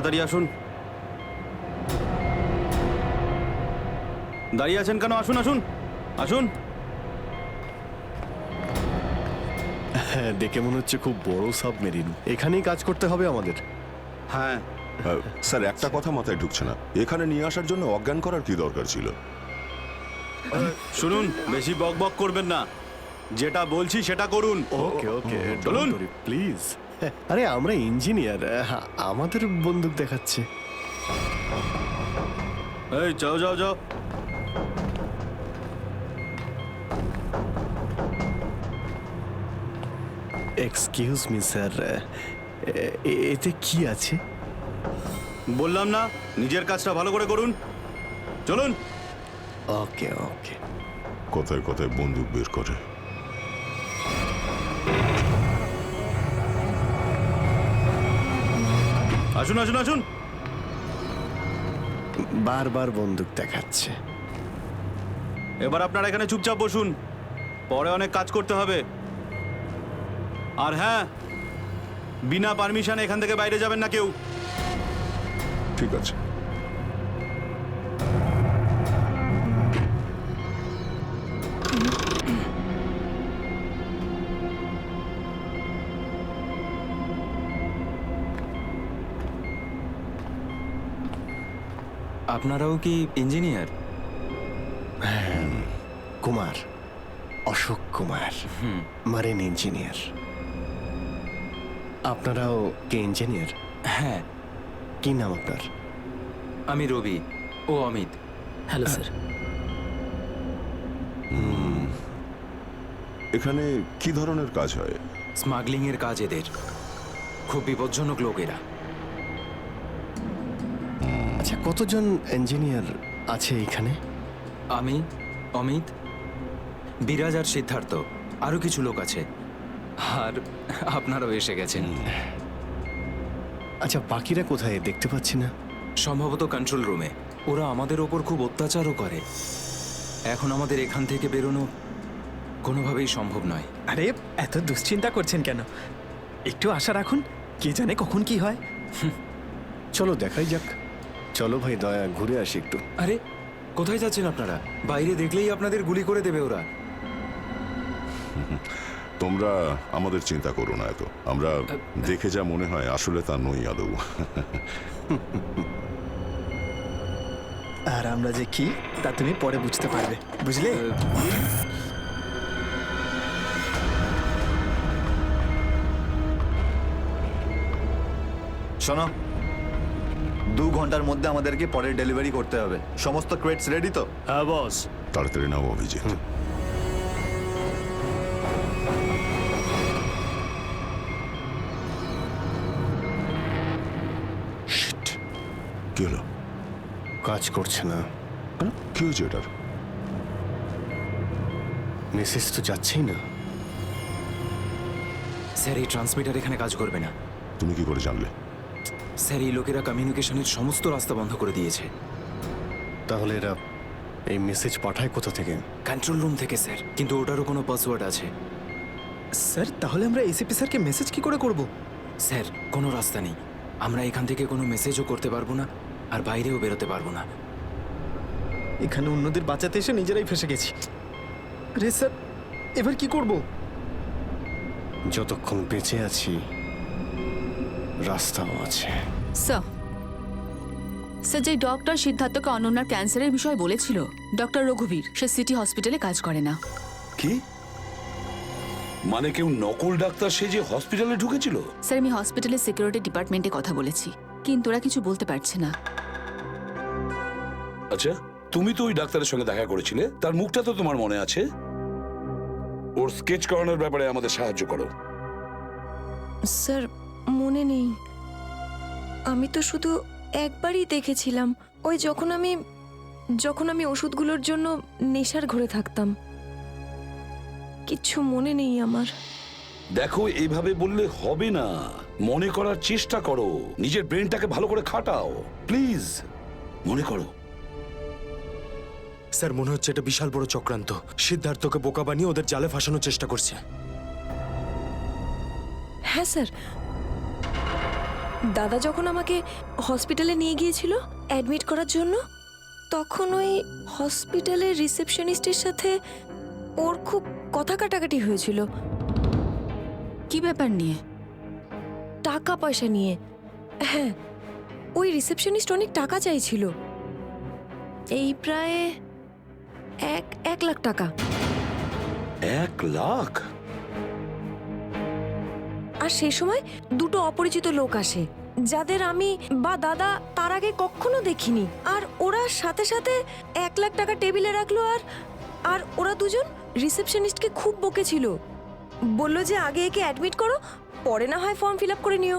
তাড়াতাড়ি আসুন। দাঁড়িয়ে আছেন কেন? আসুন আসুন আসুন। হ্যাঁ, দেখে মনে হচ্ছে খুব বড় সাবমেরিন। এখানেই কাজ করতে হবে আমাদের। হ্যাঁ স্যার, একটা কথা মাথায় ঢুকছে না, এখানে নিয়ে আসার জন্য অজ্ঞান করার কি দরকার ছিল? শুনুন, বেশি বক বক করবেন না, যেটা বলছি সেটা করুন। ওকে ওকে, চলুন প্লিজ। আরে আমরা ইঞ্জিনিয়ার, আমাদের বন্দুক দেখাচ্ছে। এই যাও যাও যাও। এক্সকিউজ মি স্যার, এতে কি আছে? বললাম না, নিজের কাজটা ভালো করে করুন। চলুন। ওকে ওকে। কথায় কথায় বন্দুক বের করে। আসুন আসুন আসুন। বারবার বন্দুক দেখাচ্ছে। এবার আপনারা এখানে চুপচাপ বসুন, পরে অনেক কাজ করতে হবে। আর হ্যাঁ, বিনা পারমিশনে এখান থেকে বাইরে যাবেন না কেউ। ঠিক আছে। আপনারাও কি engineer? Kumar, Ashok Kumar, marine engineer. আপনারাও কি ইঞ্জিনিয়ার? হ্যাঁ, কি নাম আপনার? আমি রবি, ও অমিত। Hello sir. এখানে কি ধরনের কাজ হয়? স্মাগলিং এর কাজ এদের। খুব বিপজ্জনক লোক এরা। আচ্ছা, কতজন ইঞ্জিনিয়ার আছে এখানে? আমি, অমিত, বিরাজ আর সিদ্ধার্থ, আরো কিছু লোক আছে। আর আপনারাও এসে গেছেন। আচ্ছা, বাকিরা কোথায় দেখতে পাচ্ছি না? সম্ভবত কন্ট্রোল রুমে। ওরা আমাদের ওপর খুব অত্যাচারও করে। এখন আমাদের এখান থেকে বেরোনো কোনোভাবেই সম্ভব নয়। আরে এত দুশ্চিন্তা করছেন কেন? একটু আশা রাখুন, কে জানে কখন কি হয়। চলো দেখাই যাক। চলো ভাই, দয়া ঘুরে আসি একটু। আরে কোথায় যাচ্ছেন আপনারা? বাইরে দেখলেই আপনাদের গুলি করে দেবে ওরা। তোমরা আমাদের চিন্তা করো না এত। আমরা দেখে যা মনে হয় আসলে তা নই আদৌ। আর আমরা যে কি তা তুমি পরে বুঝতে পারবে, বুঝলে? শোনো, 2 ঘন্টার মধ্যে আমাদেরকে পরের ডেলিভারি করতে হবে। সমস্ত ক্রেটস রেডি তো? হ্যাঁ বস। তাড়াতাড়ি নাও অভিজিৎ। শিট, কি হলো? কাজ করছে না। কেন? কি হয়েছে এটার? মেসেজ তো যাচ্ছেই না। স্যার, এই ট্রান্সমিটার এখানে কাজ করবে না। তুমি কি করে জানলে? স্যার, এই লোকেরা কমিউনিকেশনের সমস্ত রাস্তা বন্ধ করে দিয়েছে। তাহলে এরা এই মেসেজ পাঠায় কোথা থেকে? কন্ট্রোল রুম থেকে স্যার, কিন্তু ওটারও কোনো পাসওয়ার্ড আছে। স্যার, তাহলে আমরা এসিপি স্যারকে মেসেজ কি করে করব? স্যার, কোনো রাস্তা নেই। আমরা এখান থেকে কোনো মেসেজও করতে পারবো না, আর বাইরেও বেরোতে পারবো না। এখানে অন্যদের বাঁচাতে এসে নিজেরাই ফেসে গেছি। আরে স্যার, এবার কি করব? যতক্ষণ বেঁচে আছি রাস্তাও আছে। স্যার, স্যার, যে ডক্টর সিদ্ধার্থকে অনন্যার ক্যান্সারের বিষয়ে বলেছিল, ডক্টর রঘুবীর, সে সিটি হসপিটালে কাজ করে না। কি মানে? কেউ নকল ডাক্তার সেজে হসপিটালে ঢুকেছিল? স্যার, আমি হসপিটালের সিকিউরিটি ডিপার্টমেন্টে কথা বলেছি, কিন্তু ওরা কিছু বলতে পারছে না। আচ্ছা, তুমি তো ওই ডাক্তারের সঙ্গে দেখা করেছিলে, তার মুখটা তো তোমার মনে আছে। ওর স্কেচ করানোর ব্যাপারে আমাদের সাহায্য করো। স্যার, মনে নেই। আমি তো শুধু একবারই দেখেছিলাম, ওই যখন আমি ওষুধগুলোর জন্য নেশার ঘরে থাকতাম। কিচ্ছু মনে নেই আমার। দেখো, এইভাবে বললে হবে না। মনে করার চেষ্টা করো, নিজের ব্রেনটাকে ভালো করে খাটাও প্লিজ। মনে করো। স্যার, মনে হচ্ছে এটা বিশাল বড় চক্রান্ত। সিদ্ধার্থকে বোকা বানিয়ে ওদের জালে ফাঁসানোর চেষ্টা করছে। হ্যাঁ স্যার, দাদা যখন আমাকে হসপিটালে নিয়ে গিয়েছিল অ্যাডমিট করার জন্য, তখন ওই হসপিটালের রিসেপশনিস্টের সাথে ওর খুব কথা কাটাকাটি হয়েছিল কি ব্যাপার নিয়ে? টাকা পয়সা নিয়ে। হ্যাঁ, ওই রিসেপশনিস্ট অনেক টাকা চাইছিল, এই প্রায় 1 লাখ টাকা। 1 লাখ? আর সেই সময় দুটো অপরিচিত লোক আসে, যাদের আমি বা দাদা তার আগে কখনো দেখিনি। আর ওরা সাথে সাথে 1 লাখ টাকা টেবিলে রাখলো। আর ওরা দুজন রিসেপশনিস্টকে খুব বকেছিল, বলল যে আগে একে অ্যাডমিট করো, পরে না হয় ফর্ম ফিল আপ করে নিও।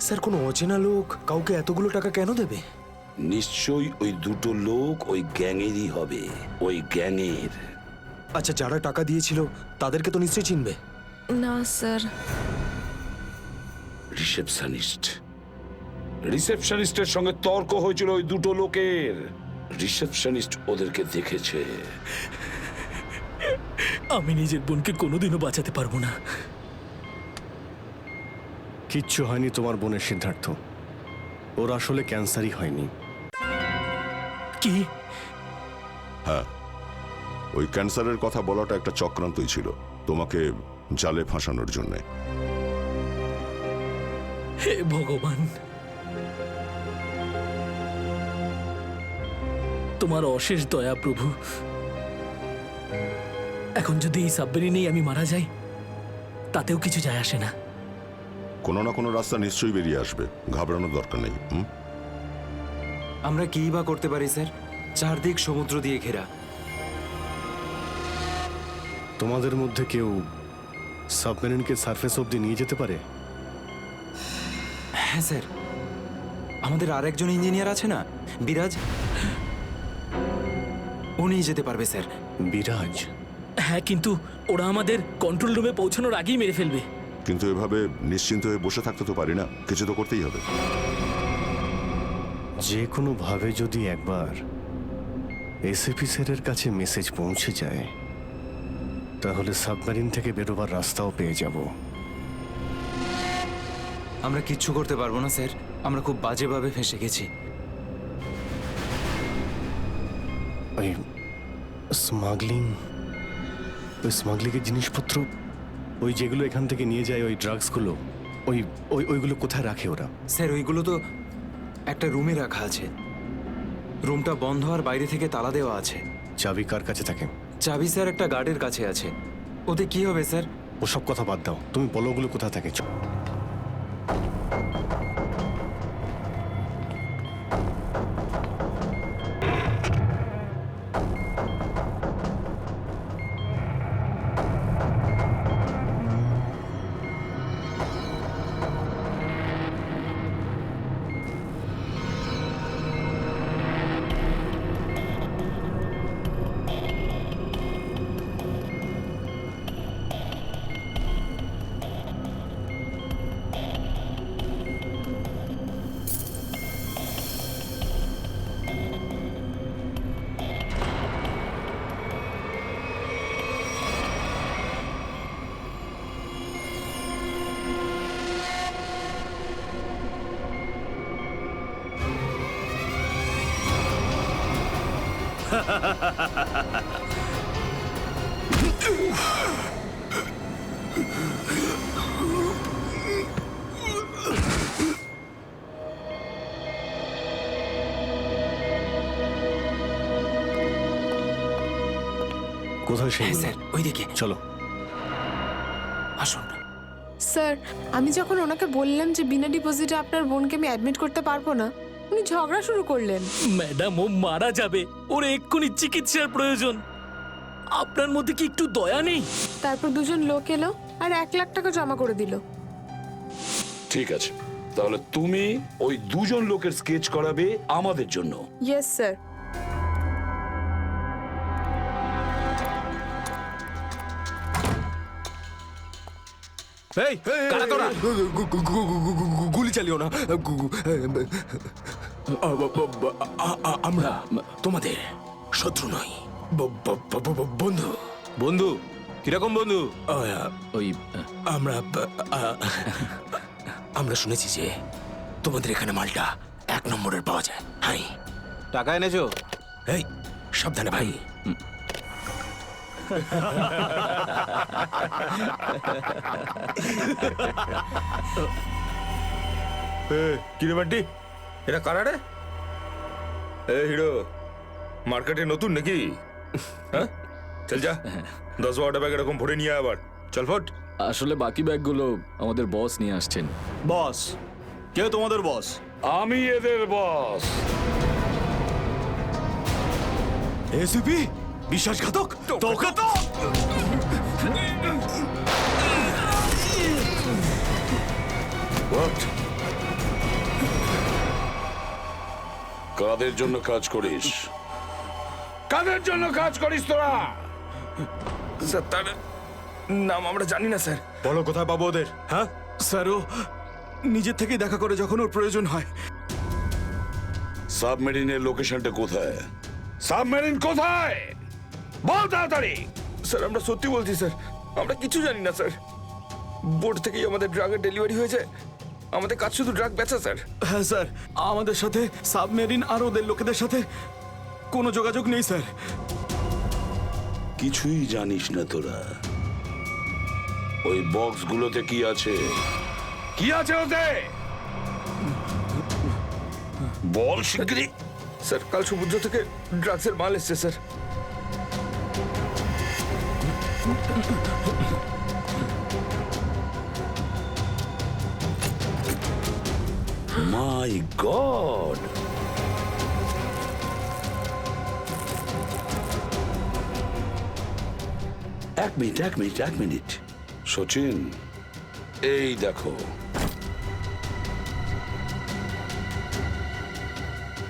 স্যার, কোনো অচেনা লোক কাউকে এতগুলো টাকা কেন দেবে? নিশ্চয়ই ওই দুটো লোক ওই গ্যাংয়েরই হবে, ওই গ্যাংয়ের। আচ্ছা, যারা টাকা দিয়েছিল তাদেরকে তো নিশ্চয়ই চিনবে। না স্যার। রিসেপশনিস্টের সঙ্গে তর্ক হয়েছিল ওই দুটো লোকের। রিসেপশনিস্ট ওদেরকে দেখেছে। আমি নিজের বোনকে কোনোদিনও বাঁচাতে পারবো না। কিচ্ছু হয়নি তোমার বোনের সিদ্ধার্থ, ওর আসলে ক্যান্সারই হয়নি। কি? হ্যাঁ, ওই ক্যান্সারের কথা বলাটা একটা চক্রান্তই ছিল, তোমাকে জালে ফাঁসানোর জন্যে। হে ভগবান, তোমার অশেষ দয়া প্রভু। এখন যদি এই সাবমেরিনেই আমি মারা যাই, তাতেও কিছু যায় আসে না। কোনো না কোনো রাস্তা নিশ্চয়ই বেরিয়ে আসবে, ঘাবড়ানোর দরকার নেই। আমরা কি বা করতে পারি স্যার? চারদিক সমুদ্র দিয়ে ঘেরা। তোমাদের মধ্যে কেউ সাবমেরিনকে সারফেস অবধি নিয়ে যেতে পারে? হ্যাঁ স্যার, আমাদের আরেকজন ইঞ্জিনিয়ার আছে না, বিরাজ, ও নিয়ে যেতে পারবে স্যার। বিরাজ? হ্যাঁ, কিন্তু ওরা আমাদের কন্ট্রোল রুমে পৌঁছানোর আগেই মেরে ফেলবে। কিন্তু এভাবে নিশ্চিন্ত হয়ে বসে থাকতে তো পারি না, কিছু তো করতেই হবে। যে কোনোভাবে যদি একবার এসএপি স্যারের কাছে মেসেজ পৌঁছে যায়, তাহলে সাবমেরিন থেকে বেরোবার রাস্তাও পেয়ে যাব। আমরা কিচ্ছু করতে পারবো না স্যার, আমরা খুব বাজেভাবে ফেঁসে গেছি। ওই স্মাগলিং, ওই স্মাগলিংয়ের জিনিসপত্র, ওই যেগুলো এখান থেকে নিয়ে যায়, ওই ড্রাগসগুলো, ওইগুলো কোথায় রাখে ওরা? স্যার, ওইগুলো তো একটা রুমে রাখা আছে। রুমটা বন্ধ আর বাইরে থেকে তালা দেওয়া আছে। চাবি কার কাছে থাকে? চাবি স্যার একটা গার্ডের কাছে আছে। ওতে কি হবে স্যার? ওসব কথা বাদ দাও, তুমি বলো ওগুলো কোথায় থাকে। কোথায় সেই? হ্যাঁ স্যার, ওইদিকে চলো। আসুন। স্যার, আমি যখন ওনাকে বললাম যে বিনা ডিপোজিটে আপনার বোনকে আমি অ্যাডমিট করতে পারবো না, উনি ঝগড়া শুরু করলেন। ম্যাডাম, ও মারা যাবে, ওর এক্ষুনি চিকিৎসার প্রয়োজন। আপনার মধ্যে কি একটু দয়া নেই? তারপর দুজন লোক এলো আর 1 লাখ টাকা জমা করে দিল। ঠিক আছে, তাহলে তুমি ওই দুজন লোকের স্কেচ করাবে আমাদের জন্য। Yes sir. এই, কারা তোরা? গুলি চালিও না। আমরা তোমাদের শত্রু নই, বন্ধু। বন্ধু? কিরকম বন্ধু? ওই আমরা আমরা শুনেছি যে তোমাদের এখানে মালটা 1 নম্বরের পাওয়া যায়। হাই টাকা এনেছো? এই সাবধানে ভাই। কিরে বান্টি, এটা কারা রে? এ হিরো, মার্কেটে নতুন নাকি? হ্যাঁ, চল যা 10-12টা ব্যাগ এরকম ভরে নিয়ে আবার চল ফট। আসলে বাকি ব্যাগগুলো আমাদের বস নিয়ে আসছেন। বস? কে তোমাদের বস? আমি এদের বস। এসিপি বিশ্বাসঘাতক, তোকে তো What? কাদের জন্য কাজ করিস? কাদের জন্য কাজ করিস তোরা? স্যার তার নাম আমরা জানি না স্যার। বলো কোথায় পাবো ওদের? হ্যাঁ স্যার, ও নিজের থেকেই দেখা করে যখন ওর প্রয়োজন হয়। সাবমেরিনের লোকেশনটা কোথায়? সাবমেরিন কোথায়? বল তাড়াতাড়ি। স্যার আমরা সত্যি বলছি স্যার, আমরা কিছু জানি না স্যার। বোর্ড থেকেই আমাদের ড্রাগের ডেলিভারি হয়েছে, আমাদের কাজ শুধু ড্রাগ বেচা স্যার। হ্যাঁ স্যার, আমাদের সাথে সাবমেরিন আর ওদের লোকেদের সাথে কোনো যোগাযোগ নেই স্যার। কিছুই জানিস না তোরা। ওই বক্সগুলোতে কি আছে? কি আছে ওতে? বল শিগগিরই। স্যার কাল সমুদ্র থেকে ড্রাগসের মাল এসছে স্যার। মাই গড! এক মিনিট সচিন, এই দেখো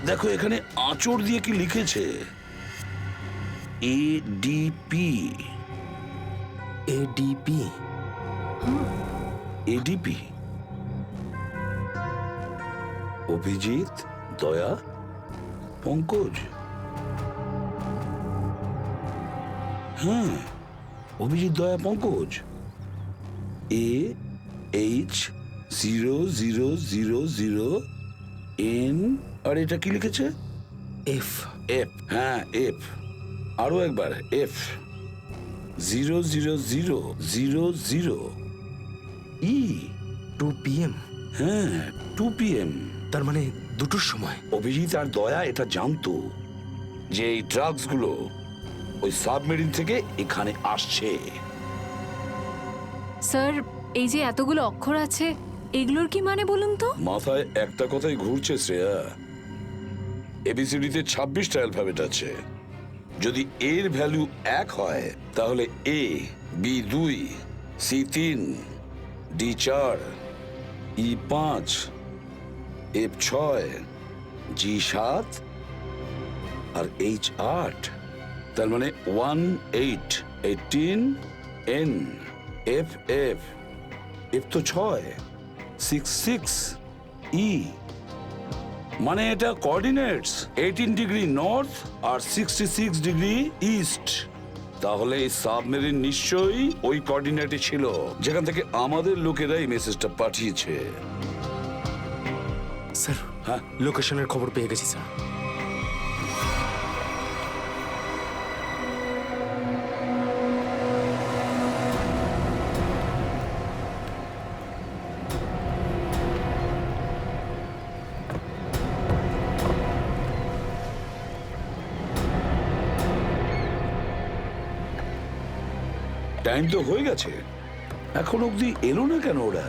দেখো এখানে আঁচড় দিয়ে কি লিখেছে? এডিপি। এডিপি? এডিপি অভিজিৎ, দয়া, পঙ্কজ। হ্যাঁ, অভিজিৎ, দয়া, পঙ্কজ। AH0000N। আর এটা কি লিখেছে? এফ। এফ, হ্যাঁ এফ। আরো একবার এফ। 00000E। 2 PM? হ্যাঁ, 2 PM। তার মানে 2টোর সময়। অভিজিৎ আর দয়া এটা জানতো যে এই ড্রাগসগুলো ওই সাবমেরিন থেকে এখানে আসছে। স্যার, এই যে এতগুলো অক্ষর আছে, এগুলোর কি মানে বলুন তো? মাথায় একটা কথাই ঘুরছে শ্রেয়া। এবিসিডিতে 26টা অ্যালফাবেট আছে। যদি এর ভ্যালু 1 হয় তাহলে A, B 2, C 3, D 4, E 5, F 6, G 7 R H 8। তার মানে 1 8 18 N F F F তো 6 6 6 E। মানে এটা কোঅর্ডিনেটস 18 ডিগ্রি নর্থ আর 66 ডিগ্রি ইস্ট। তাহলে এই সাবমেরিন নিশ্চয়ই ওই কোঅর্ডিনেটে ছিল যেখান থেকে আমাদের লোকেরা এই মেসেজটা পাঠিয়েছে। স্যার, হ্যাঁ, লোকেশনের খবর পেয়ে গেছি স্যার। টাইম তো হয়ে গেছে, এখন অবধি এলো না কেন ওরা?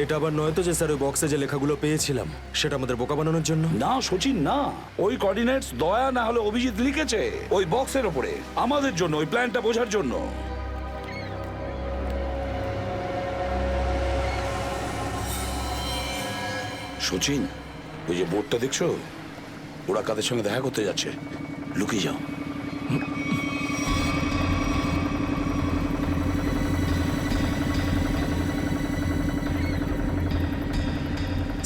এটা আবার নয় তো যে স্যার ওই বক্সে যে লেখাগুলো পেয়েছিলাম সেটা আমাদের বোকা বানানোর জন্য? না সচিন, না। ওই কোঅর্ডিনেটস দয়া না হলে অভিজিৎ লিখেছে ওই বক্সের ওপরে আমাদের জন্য, ওই প্ল্যানটা বোঝার জন্য। সচিন, ওই যে বোর্ডটা দেখছো, ওরা কাদের সঙ্গে দেখা করতে যাচ্ছে। লুকিয়ে যাও।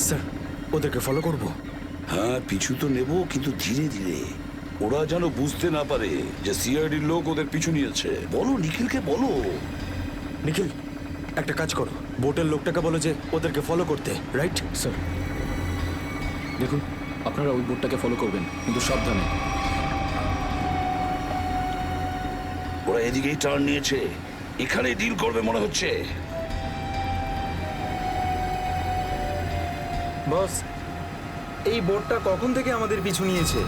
স্যার, ওদেরকে ফলো করব? হ্যাঁ, পিছু তো নেব, কিন্তু ধীরে ধীরে। ওরা যেন বুঝতে না পারে যে সিআইডির লোক ওদের পিছু নিয়েছে। বলো নিখিলকে, বলো। নিখিল, একটা কাজ করো, বোটের লোকটাকে বলো যে ওদেরকে ফলো করতে, রাইট? স্যার দেখুন, আপনারা ওই বোটটাকে ফলো করবেন, কিন্তু সাবধানে। ওরা এদিকেই টার্ন নিয়েছে, এখানে ডিল করবে মনে হচ্ছে। বস, এই বোটটা কখন থেকে আমাদের পিছু নিয়েছে?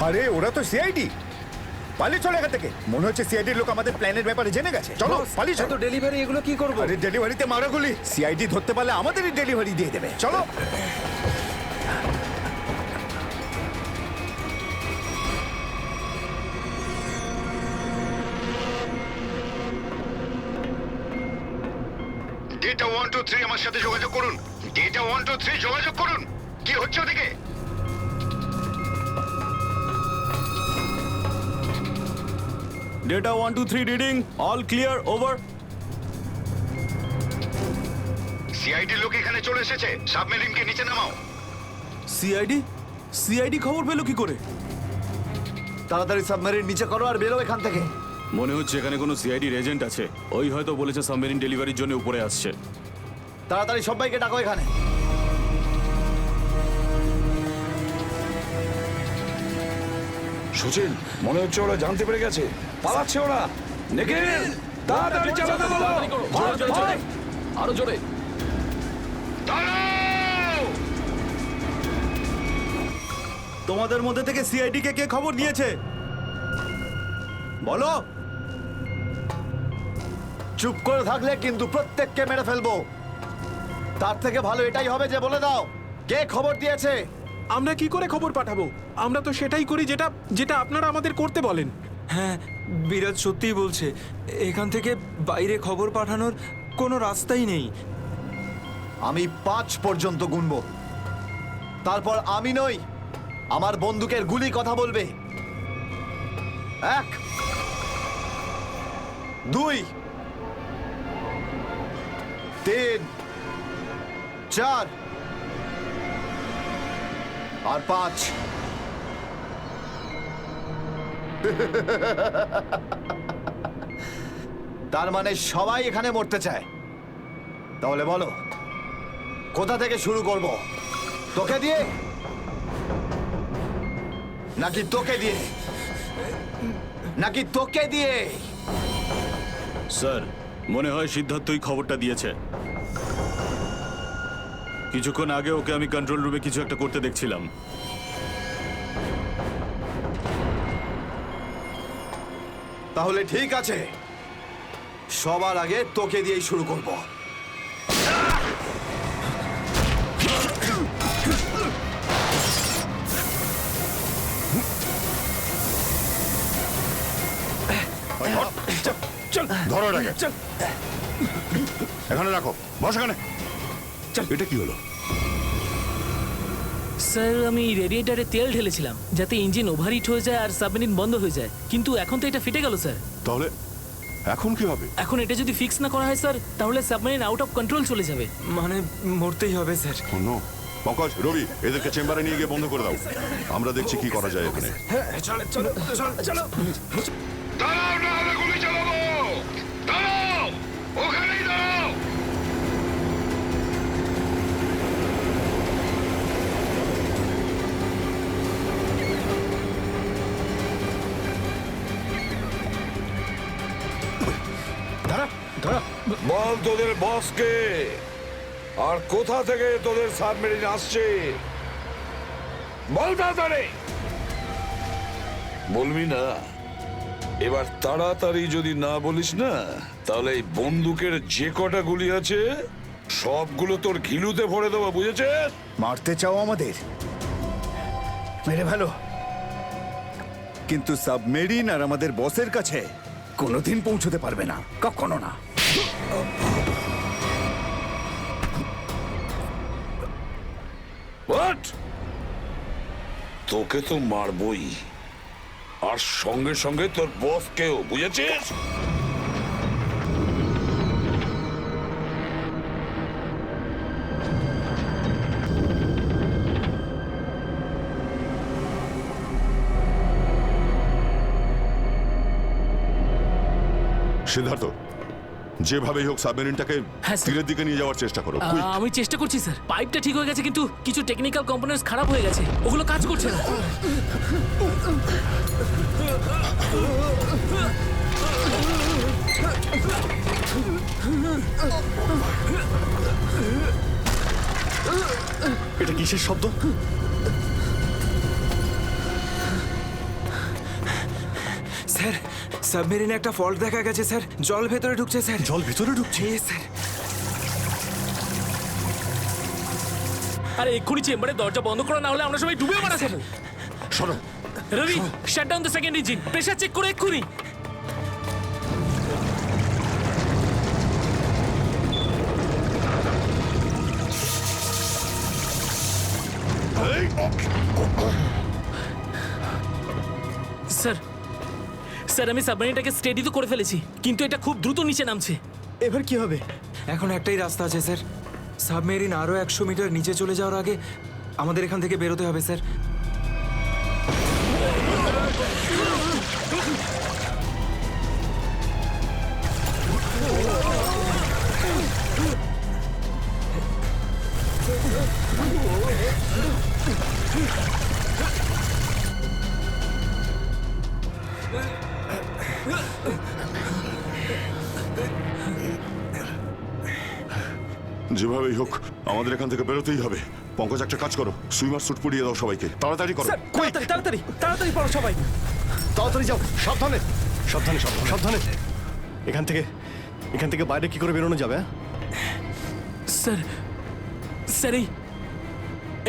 আরে ওরা তো সিআইডি, পালিয়ে চলে এখান থেকে। মনে হচ্ছে সিআইডির লোক আমাদের প্ল্যানের ব্যাপারে জেনে গেছে। চলো পালিয়ে চলো। ডেলিভারি এগুলো কি করবো? আরে ডেলিভারিতে মারা গুলি, সিআইডি ধরতে পারলে আমাদেরই ডেলিভারি দিয়ে দেবে। চলো। ডেটা 123 আমার সাথে যোগাযোগ করুন। ডেটা 123 যোগাযোগ করুন। কি হচ্ছে ওদিকে? Data 123 reading, all clear, over. CID লোক এখানে চলে এসেছে। সাবমেরিনকে নিচে নামাও। সিআইডি খবর পেলো কি করে? তাড়াতাড়ি সাবমেরিন নিচে করো আর বেরো এখান থেকে। মনে হচ্ছে এখানে কোনো সিআইডির এজেন্ট আছে। ওই হয়তো বলেছে সাবমেরিন ডেলিভারির জন্য উপরে আসছে। তাড়াতাড়ি সবাইকে ডাকো এখানে। সুচিন, মনে হচ্ছে ওরা জানতে পেরে গেছে, পালাচ্ছে ওরা। নিখিল, তাড়াতাড়ি চালাতে বলো। আরো জোরে। তোমাদের মধ্যে থেকে সিআইডি কে কে খবর দিয়েছে বলো। চুপ করে থাকলে কিন্তু প্রত্যেককে মেরে ফেলবো। তার থেকে ভালো এটাই হবে যে বলে দাও কে খবর দিয়েছে। আমরা কি করে খবর পাঠাবো? আমরা তো সেটাই করি যেটা যেটা আপনারা আমাদের করতে বলেন। হ্যাঁ, বিরাজ সত্যিই বলছে। এখান থেকে বাইরে খবর পাঠানোর কোনো রাস্তাই নেই। আমি 5 পর্যন্ত গুনবো, তারপর আমি নই, আমার বন্দুকের গুলি কথা বলবে। 1 2 3 4 আর 5। তার মানে সবাই এখানে মরতে চায়। তাহলে বলো কোথা থেকে শুরু করব? তোকে দিয়ে নাকি তোকে দিয়ে? নাকি তোকে দিয়ে? স্যার, মনে হয় সিদ্ধার্থই খবরটা দিয়েছে। কিছুক্ষণ আগে ওকে আমি কন্ট্রোল রুমে কিছু একটা করতে দেখছিলাম। তাহলে ঠিক আছে, সবার আগে তোকে দিয়েই শুরু করব। ধরো এটাকে, এখানে রাখো, বস এখানে। এটা কি হলো? স্যার, আমি রেডিয়েটারে তেল ঢেলেছিলাম যাতে ইঞ্জিন ওভারহিট হয়ে যায় আর সাবমেরিন বন্ধ হয়ে যায়, কিন্তু এখন তো এটা ফেটে গেল স্যার। তাহলে এখন কি হবে? এখন এটা যদি ফিক্স না করা হয় স্যার, তাহলে সাবমেরিন আউট অফ কন্ট্রোল চলে যাবে। মানে মরতেই হবে স্যার। নো, পঙ্কজ, রবি, এদেরকে চেম্বারে নিয়ে গিয়ে বন্ধ করে দাও। আমরা দেখছি কি করা যায় এখানে। দাঁড়াও, না হলে গুলি চালাবো। দাঁড়াও, ওখানেই দাঁড়াও। বল তোদের বসকে, আর কোথা থেকে তোদের সাবমেরিন আসছে বল তাড়াতাড়ি। বলবি না? এবার তাড়াতাড়ি যদি না বলিস না, তাহলে এই বন্দুকের যে কটা গুলি আছে সবগুলো তোর ঘিলুতে ভরে দেবো, বুঝেছিস? মারতে চাও আমাদের? মেরে ভালো, কিন্তু সাবমেরিন আর আমাদের বসের কাছে কোনোদিন পৌঁছতে পারবে না, কখনো না। What? তোকে তো মারবই, আর সঙ্গে সঙ্গে তোর বসকেও, বুঝেছিস? সিদ্ধার্থ, যেভাবেই হোক সাবমেরিনটাকে হ্যাঁ, স্যার। তীরের দিকে নিয়ে যাওয়ার চেষ্টা করো। quick! আমি চেষ্টা করছি স্যার। পাইপটা ঠিক হয়ে গেছে কিন্তু কিছু টেকনিক্যাল কম্পোনেন্টস খারাপ হয়ে গেছে, ওগুলো কাজ করছে না। এটা কিসের শব্দ? স্যার, সাবমেরিনে একটা ফল্ট দেখা গেছে স্যার। জল ভেতরে ঢুকছে স্যার। জল ভেতরে ঢুকছে? স্যার। আরে এক্ষুনি চেম্বারে দরজা বন্ধ করা না হলে আমরা সবাই ডুবে মারা যাবো। শোনো Ravi, shut down the second engine. Pressure check করে এক্ষুনি। স্যার, স্যার আমি সাবমেরিনটাকে স্টেডি তো করে ফেলেছি, কিন্তু এটা খুব দ্রুত নিচে নামছে। এবার কি হবে? এখন একটাই রাস্তা আছে স্যার। সাবমেরিন আরো 100 মিটার নিচে চলে যাওয়ার আগে আমাদের এখান থেকে বেরোতে হবে স্যার। যেভাবেই হোক আমাদের এখান থেকে বেরোতেই হবে। পঙ্কজ, একটা কাজ করো, সুইমার স্যুট পরিয়ে দাও সবাইকে। তাড়াতাড়ি করো। তাড়াতাড়ি তাড়াতাড়ি তাড়াতাড়ি পড়ো সবাই। তাড়াতাড়ি যাও, সাবধানে সাবধানে সাবধানে সাবধানে। এখান থেকে বাইরে কি করে বেরোনো যাবে? স্যার, স্যার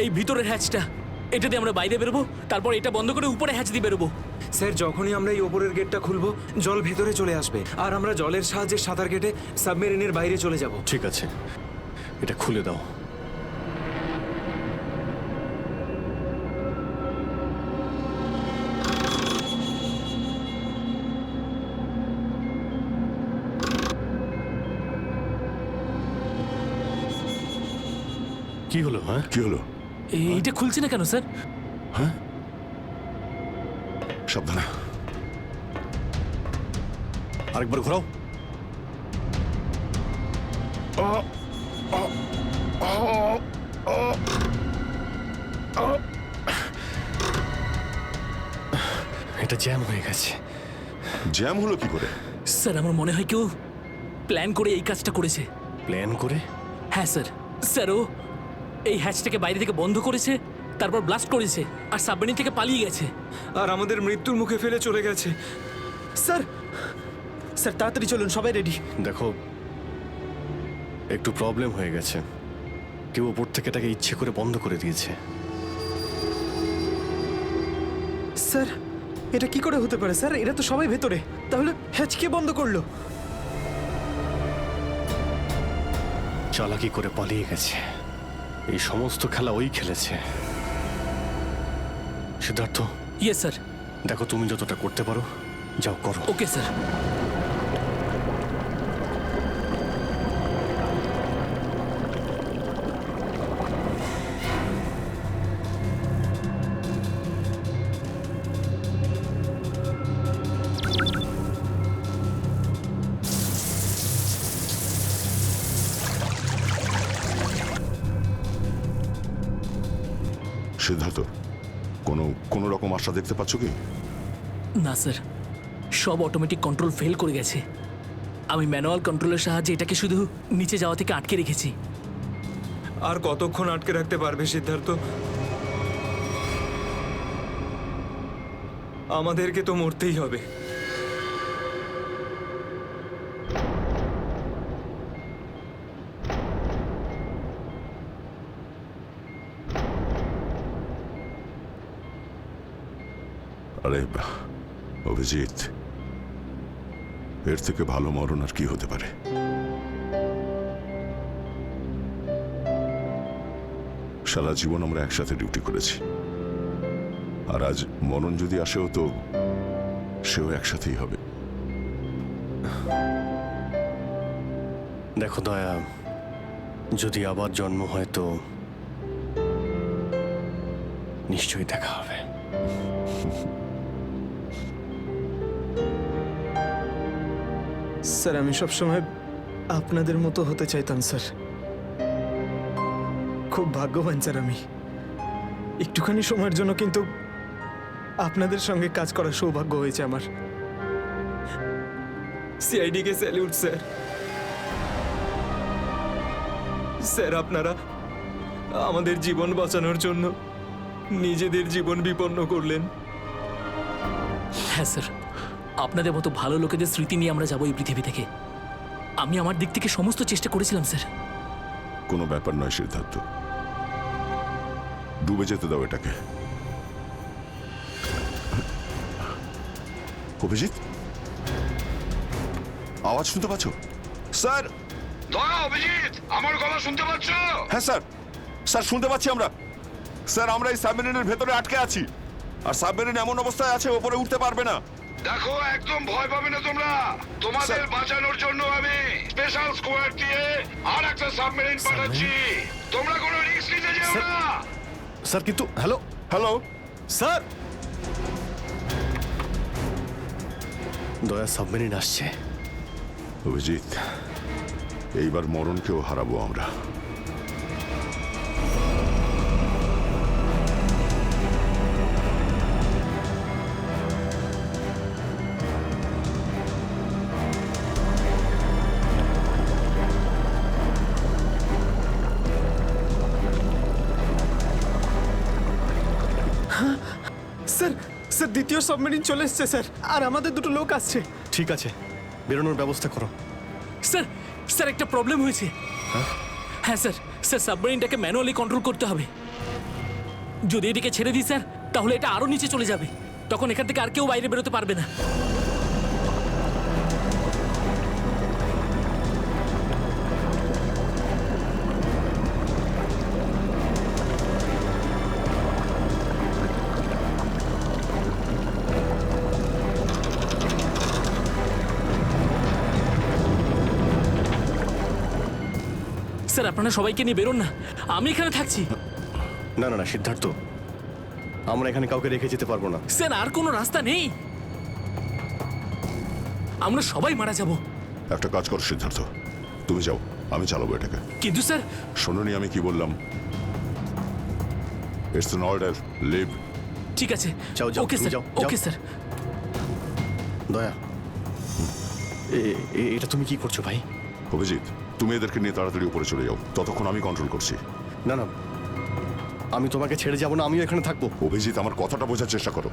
এই ভিতরের হ্যাচটা, এটা দিয়ে আমরা বাইরে বেরোবো, তারপর এটা বন্ধ করে উপরে হ্যাচ দিয়ে বেরোবো। স্যার, যখনই আমরা এই ওপরের গেটটা খুলবো জল ভেতরে চলে আসবে আর আমরা জলের সাহায্যে সাঁতার কেটে সাবমেরিনের বাইরে চলে যাব। ঠিক আছে, এটা খুলে দাও। কি হলো? হ্যাঁ, কি হলো? এইটা খুলছে না কেন স্যার? হ্যাঁ, সাবধানে। আরেকবার ঘোরাও। এটা জ্যাম হয়ে গেছে। জ্যাম হলো কি করে? স্যার আমার মনে হয় কেউ প্ল্যান করে এই কাজটা করেছে। প্ল্যান করে? হ্যাঁ স্যার। স্যার ও এই হ্যাচটাকে বাইরে থেকে বন্ধ করেছে, তারপর ব্লাস্ট করেছে আর সাবমেরিন থেকে পালিয়ে গেছে আর আমাদের মৃত্যুর মুখে ফেলে চলে গেছে। স্যার, স্যার তাড়াতাড়ি চলুন, সবাই রেডি। দেখো, একটু প্রবলেম হয়ে গেছে। কেউ ওপর থেকে এটাকে ইচ্ছে করে বন্ধ করে দিয়েছে। স্যার, এটা কি করে হতে পারে স্যার? এরা তো সবাই ভেতরে, তাহলে হ্যাচ কে বন্ধ করলো? চালাকি করে পালিয়ে গেছে। এই সমস্ত খেলা ওই খেলেছে। সিদ্ধার্থ। Yes sir. দেখো, তুমি যতটা করতে পারো যাও করো। Okay sir. সিদ্ধার্থ, কোনো রকম আশা দেখতে পাচ্ছ কি? না স্যার, সব অটোমেটিক কন্ট্রোল ফেল করে গেছে। আমি ম্যানুয়াল কন্ট্রোলের সাহায্যে এটাকে শুধু নিচে যাওয়া থেকে আটকে রেখেছি। আর কতক্ষণ আটকে রাখতে পারবে সিদ্ধার্থ? আমাদেরকে তো মরতেই হবে। আরে অভিজিৎ, এর থেকে ভালো মরণ আর কি হতে পারে? সারা জীবন আমরা একসাথে ডিউটি করেছি, আর আজ মরণ যদি আসেও তো সেও একসাথেই হবে। দেখো দয়া, যদি আবার জন্ম হয় তো নিশ্চয়ই দেখা হবে। স্যার আমি সবসময় আপনাদের মতো হতে চাইতাম স্যার। খুব ভাগ্যবান স্যার আমি, একটুখানি সময়ের জন্য কিন্তু আপনাদের সঙ্গে কাজ করার সৌভাগ্য হয়েছে আমার। সিআইডি কে স্যালিউট স্যার। স্যার আপনারা আমাদের জীবন বাঁচানোর জন্য নিজেদের জীবন বিপন্ন করলেন। হ্যাঁ স্যার, আপনাদের মতো ভালো লোকেদের স্মৃতি নিয়ে আমরা যাবো এই পৃথিবী থেকে। আমি আমার দিক থেকে সমস্ত চেষ্টা করেছিলাম স্যার। কোনো ব্যাপার নয় সিদ্ধার্থ, ডুবে যেতে দাও এটাকে। অভিজিৎ, আওয়াজ শুনতে পাচ্ছ? স্যার! দয়া অভিজিৎ, আমার গলা শুনতে পাচ্ছ? হ্যাঁ স্যার, স্যার শুনতে পাচ্ছি আমরা। স্যার আমরা এই সাবমেরিনের ভেতরে আটকে আছি, আর সাবমেরিন এমন অবস্থায় আছে ওপরে উঠতে পারবে না। দেখো একদম ভয় পাবে না তোমরা, তোমাদের বাঁচানোর জন্য আমি স্পেশাল স্কোয়াড দিয়ে আর একটা সাবমেরিন পাঠাচ্ছি। তোমরা কোনো রিস্ক নিতে যেও না। স্যার কিন্তু হ্যালো হ্যালো স্যার, দয়া সাবমেরিন আসছে। অভিজিৎ, এইবার মরণকেও হারাবো আমরা। স্যার স্যার দ্বিতীয় সাবমেরিন চলে এসছে স্যার, আর আমাদের দুটো লোক আসছে। ঠিক আছে, বেরোনোর ব্যবস্থা করো। স্যার স্যার একটা প্রবলেম হয়েছে। হ্যাঁ স্যার, স্যার সাবমেরিনটাকে ম্যানুয়ালি কন্ট্রোল করতে হবে। যদি এটিকে ছেড়ে দিই স্যার, তাহলে এটা আরো নিচে চলে যাবে, তখন এখান থেকে আর কেউ বাইরে বেরোতে পারবে না। স্যার আপনারা সবাইকে নিয়ে বেরোন না, আমি এখানে থাকছি। না না না সিদ্ধার্থ, আমরা এখানে কাউকে রেখে যেতে পারবো না। স্যার আর কোনো রাস্তা নেই, আমরা সবাই মারা যাব। একটা কাজ করো সিদ্ধার্থ, তুমি যাও, আমি চালাবো এটাকে। কিন্তু স্যার, শোনোনি আমি কি বললাম? It's an order, leave. ঠিক আছে, যাও যাও, ওকে তুমি স্যার, যাও, ওকে যাও। স্যার। দয়া, এটা তুমি কি করছো ভাই? অভিজিৎ, তুমি এদেরকে নিয়ে তাড়াতাড়ি উপরে চলে যাও, ততক্ষণ আমি কন্ট্রোল করছি। না না, আমি তোমাকে ছেড়ে যাব না, আমিও এখানে থাকবো। অভিজিৎ, আমার কথাটা বোঝার চেষ্টা করো।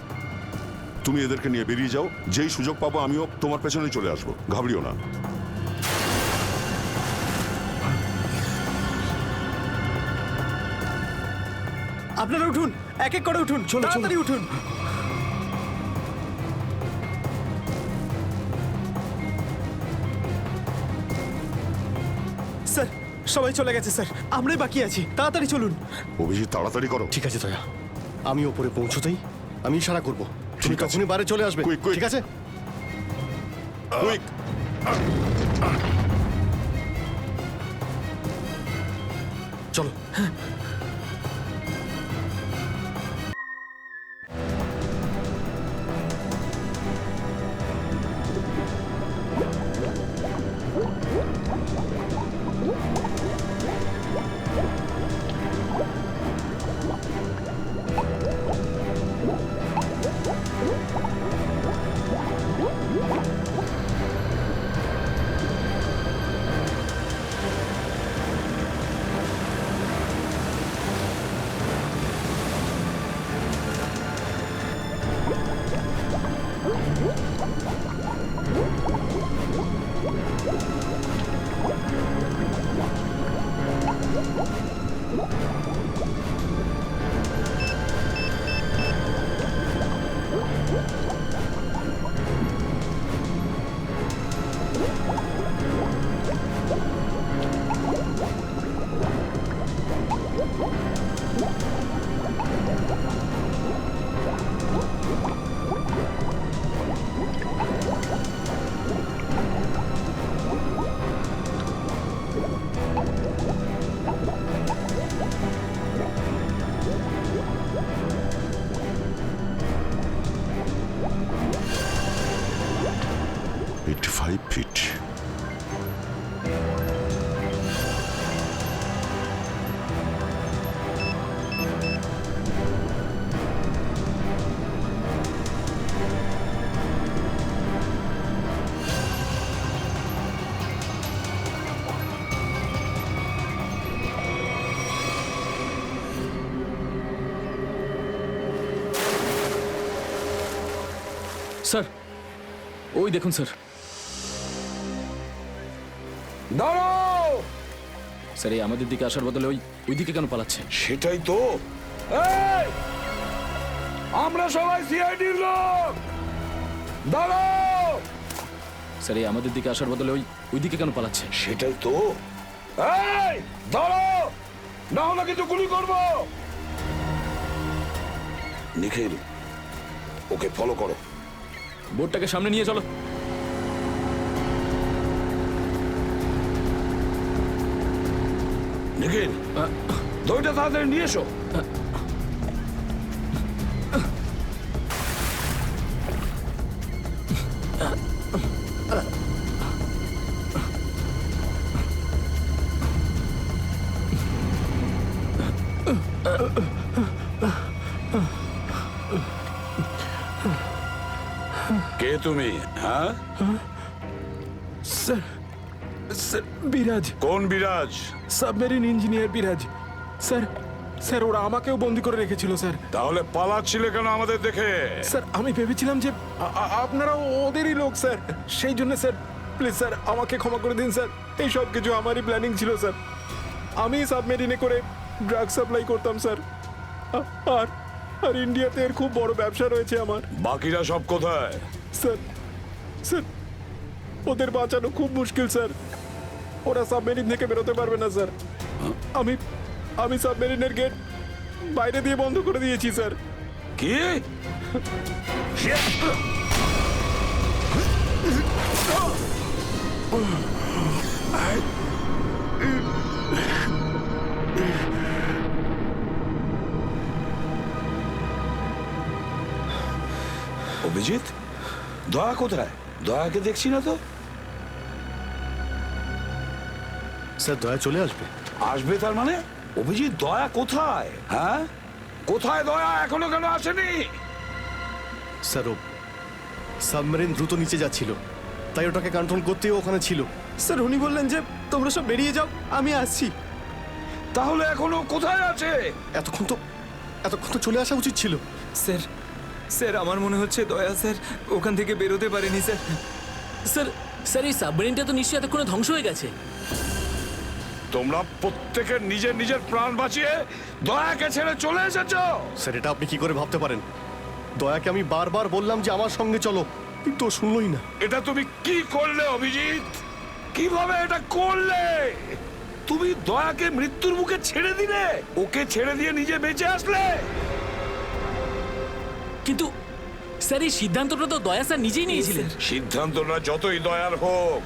তুমি এদেরকে নিয়ে বেরিয়ে যাও, যেই সুযোগ পাবো আমিও তোমার পেছনেই চলে আসবো, ঘাবড়িও না। আপনারা উঠুন, এক এক করে উঠুন, তাড়াতাড়ি উঠুন। স্যার সবাই চলে গেছে স্যার, আমরাই বাকি আছি, তাড়াতাড়ি চলুন। অভিজিৎ তাড়াতাড়ি করো। ঠিক আছে দয়া, আমি ওপরে পৌঁছতেই আমি ইশারা করবো, তুমি ঠিক আছে। তখনই বাইরে চলে আসবে। Quick, quick. ঠিক আছে? কুইক! চলো। স্যার ওই দেখুন স্যার। দাঁড়াও! স্যার এই আমাদের দিকে আসার বদলে ওই দিকে কেন পালাচ্ছে? সেটাই তো। এই! আমরা সবাই সিআইডির লোক। দাঁড়াও! স্যার এই আমাদের দিকে আসার বদলে ওই দিকে কেন পালাচ্ছে? সেটাই তো। এই! দাঁড়াও! না হলে কিন্তু গুলি করবো। নিখিল, ওকে ফলো করো। বোটটাকে সামনে নিয়ে চলো। নিখিল, দইটা তাড়াতাড়ি নিয়ে এসো। কে তুমি? হ্যাঁ স্যার, স্যার বিরাজ। কোন বিরাজ? সাবমেরিন ইঞ্জিনিয়ার বিরাজ। স্যার, স্যার ওরা আমাকেও বন্দি করে রেখেছিল স্যার। তাহলে পালাচ্ছিলে কেন আমাদের দেখে? স্যার আমি ভেবেছিলাম যে আপনারা ওদেরই লোক স্যার, সেই জন্য স্যার প্লিজ স্যার আমাকে ক্ষমা করে দিন স্যার। এই সব কিছু আমারই প্ল্যানিং ছিল স্যার। আমি সাবমেরিনে করে ড্রাগ সাপ্লাই করতাম স্যার। আর আর ইন্ডিয়াতে এর খুব বড় ব্যবসা রয়েছে আমার। বাকিরা সব কোথায়? স্যার, স্যার ওদের বাঁচানো খুব মুশকিল স্যার। ওরা সাবমেরিন থেকে বেরোতে পারবে না স্যার। আমি সাবমেরিনের গেট বাইরে দিয়ে বন্ধ করে দিয়েছি স্যার। কি? অভিজিৎ, দয়া কোথায়? দয়াকে দেখছি না তো। স্যার দয়া চলে আসবে। আসবে তার মানে? অভিজিৎ, দয়া কোথায়? হ্যাঁ, কোথায় দয়া? এখনো কেন আসেনি? স্যার ও সাবমেরিন দ্রুত নিচে যাচ্ছিল, তাই ওটাকে কন্ট্রোল করতেও ওখানে ছিল। স্যার উনি বললেন যে তোমরা সব বেরিয়ে যাও, আমি আসছি। তাহলে এখনো কোথায় আছে? এতক্ষণ তো চলে আসা উচিত ছিল। স্যার, স্যার আমার মনে হচ্ছে দয়া স্যার ওখান থেকে বেরোতে পারেনি স্যার। স্যার স্যার এই সাবমেরিনটা তো নিশ্চয়ই এতক্ষণে ধ্বংস হয়ে গেছে। তোমরা প্রত্যেকে নিজের নিজের প্রাণ বাঁচিয়ে দয়াকে ছেড়ে চলে এসেছো। স্যার এটা আপনি কি করে ভাবতে পারেন? দয়াকে আমি বারবার বললাম যে আমার সঙ্গে চলো, কিন্তু ও শুনলই না। এটা তুমি কি করলে অভিজিৎ? কিভাবে এটা করলে? তুমি দয়াকে মৃত্যুর মুখে ছেড়ে দিলে, ওকে ছেড়ে দিয়ে নিজে বেঁচে আসলে। কিন্তু স্যার এই সিদ্ধান্তটা তো দয়া স্যার নিজেই নিয়েছিলেন। সিদ্ধান্তটা যতই দয়ার হোক,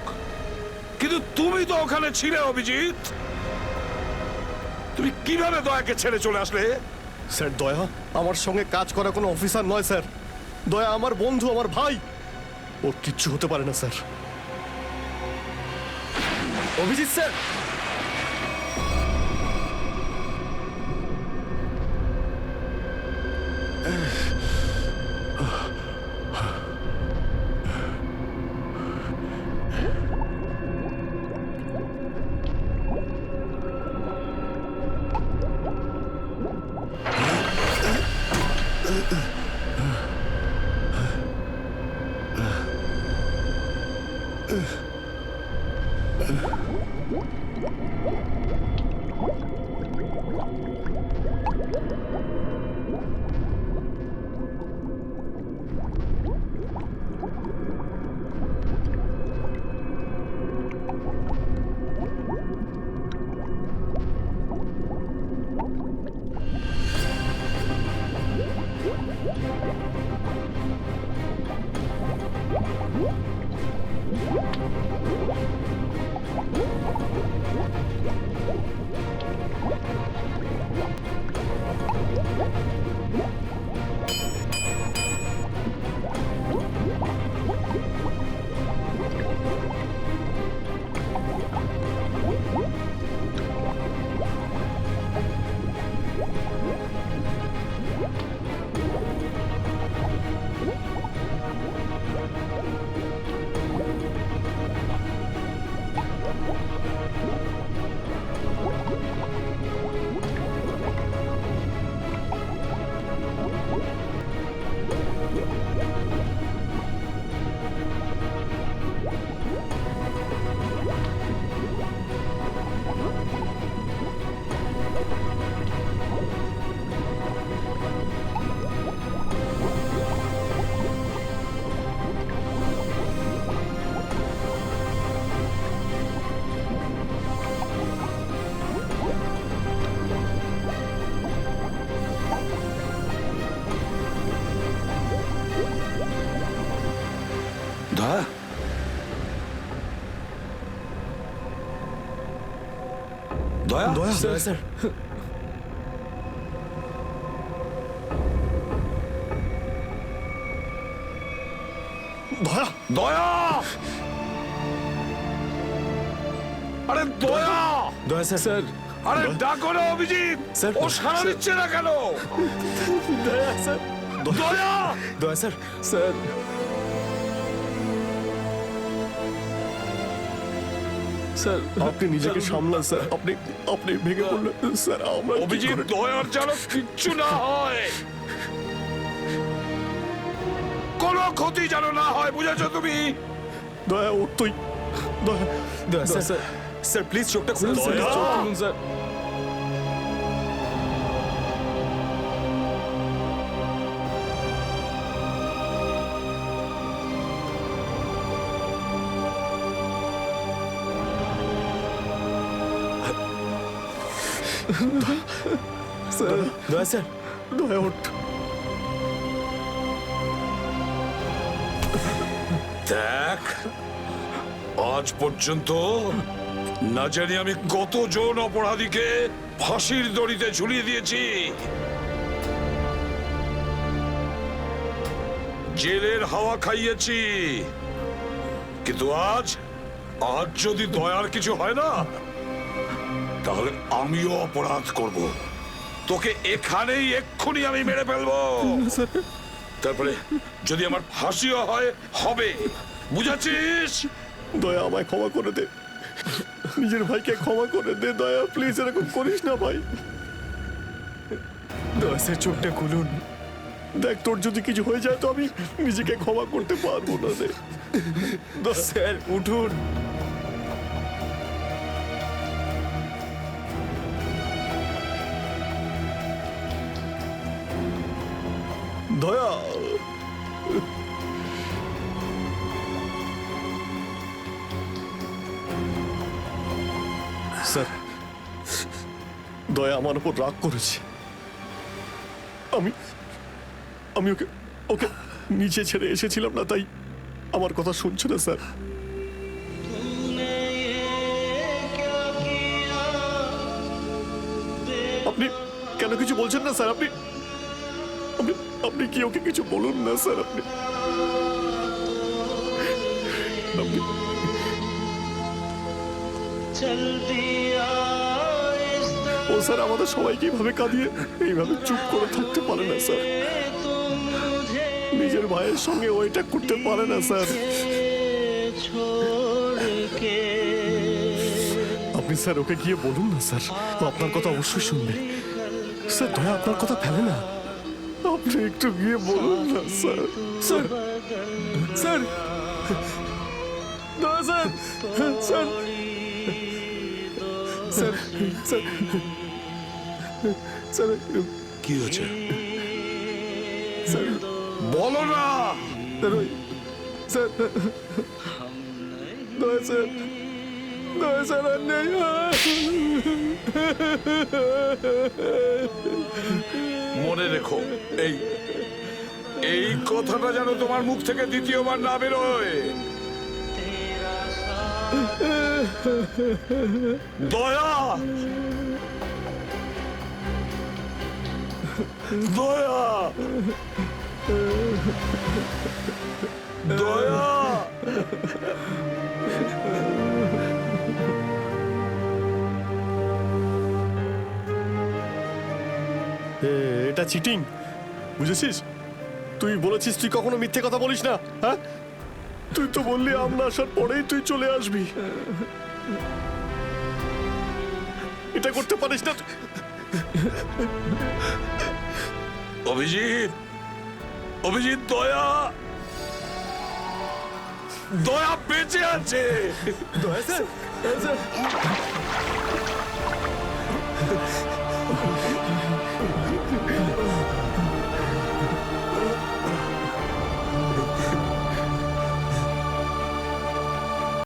কিন্তু তুমি তো ওখানে ছিলে অভিজিৎ। তুমি কিভাবে দয়াকে ছেড়ে চলে আসলে? স্যার দয়া আমার সঙ্গে কাজ করা কোনো অফিসার নয় স্যার। দয়া আমার বন্ধু, আমার ভাই। ওর কিচ্ছু হতে পারে না স্যার। অভিজিৎ স্যার, দয়া স্যার দয়া দয়া আরে দয়া দয়া স্যার আরে ডাকো না অভিজিৎ স্যার, ও সারা দিচ্ছে না কেন? দয়া স্যার দয়া দয়া স্যার স্যার স্যার আপনি নিজেকে সামলান স্যার আপনি আপনি ভেঙে পড়লেন স্যার আমরা কি অভিজিৎ করে- দয়ার যেন কিচ্ছু না হয়, কোনো ক্ষতি যেন না হয়, বুঝেছো তুমি? দয়া ওর তুই দয়া দয়া স্যার স্যার প্লিজ চোখটা খুলুন স্যার দয়া! চোখ খুলুন স্যার স্যার দয়া স্যার দয়া ওঠ দেখ, আজ পর্যন্ত না জানি আমি কতজন অপরাধীকে ফাঁসির দড়িতে ঝুলিয়ে দিয়েছি, জেলের হাওয়া খাইয়েছি, কিন্তু আজ আজ যদি দয়ার কিছু হয় না, তাহলে আমিও অপরাধ করব। তোকে এখানেই এক্ষুনি আমি মেরে ফেলবো। তারপরে যদি আমার ফাঁসিও হয়, হবে, বুঝেছিস? দয়া আমায় ক্ষমা করে দে নিজের ভাইকে ক্ষমা করে দে দয়া প্লিজ এরকম করিস না ভাই দয়া স্যার চোখটা খুলুন দেখ তোর যদি কিছু হয়ে যায় তো আমি নিজেকে ক্ষমা করতে পারবো না রে স্যার উঠুন দয়া স্যার দয়া আমার উপর রাগ করেছে আমি আমি ওকে ওকে নিচে ছেড়ে এসেছিলাম না তাই আমার কথা শুনছে না স্যার আপনি কেন কিছু বলছেন না স্যার আপনি আপনি আপনি কি ওকে কিছু বলুন না স্যার আপনি আপনি ও স্যার আমাদের সবাইকে এইভাবে কাঁদিয়ে এইভাবে চুপ করে থাকতে পারে না স্যার নিজের ভাইয়ের সঙ্গে ওইটা করতে পারে না স্যার আপনি স্যার ওকে গিয়ে বলুন না স্যার ও আপনার কথা অবশ্যই শুনবে স্যার দয়া আপনার কথা ফেলে না আপনি একটু গিয়ে বলুন না স্যার স্যার স্যার দয়া sir sir sir sir sir কি হয়েছে স্যার বলো না। স্যার দয়া স্যার দয়া স্যার আর নেই মনে রেখো, এই এই কথাটা যেন তোমার মুখ থেকে দ্বিতীয়বার না বেরোয়। দয়া দয়া দয়া এটা চিটিং বুঝেছিস তুই বলেছিস তুই কখনো মিথ্যে কথা বলিস না হ্যাঁ তুই তো বললি আমরা আসার পরেই তুই চলে আসবি এটা করতে পারিস না অভিজিৎ অভিজিৎ দয়া দয়া বেঁচে আছে। দয়া স্যার স্যার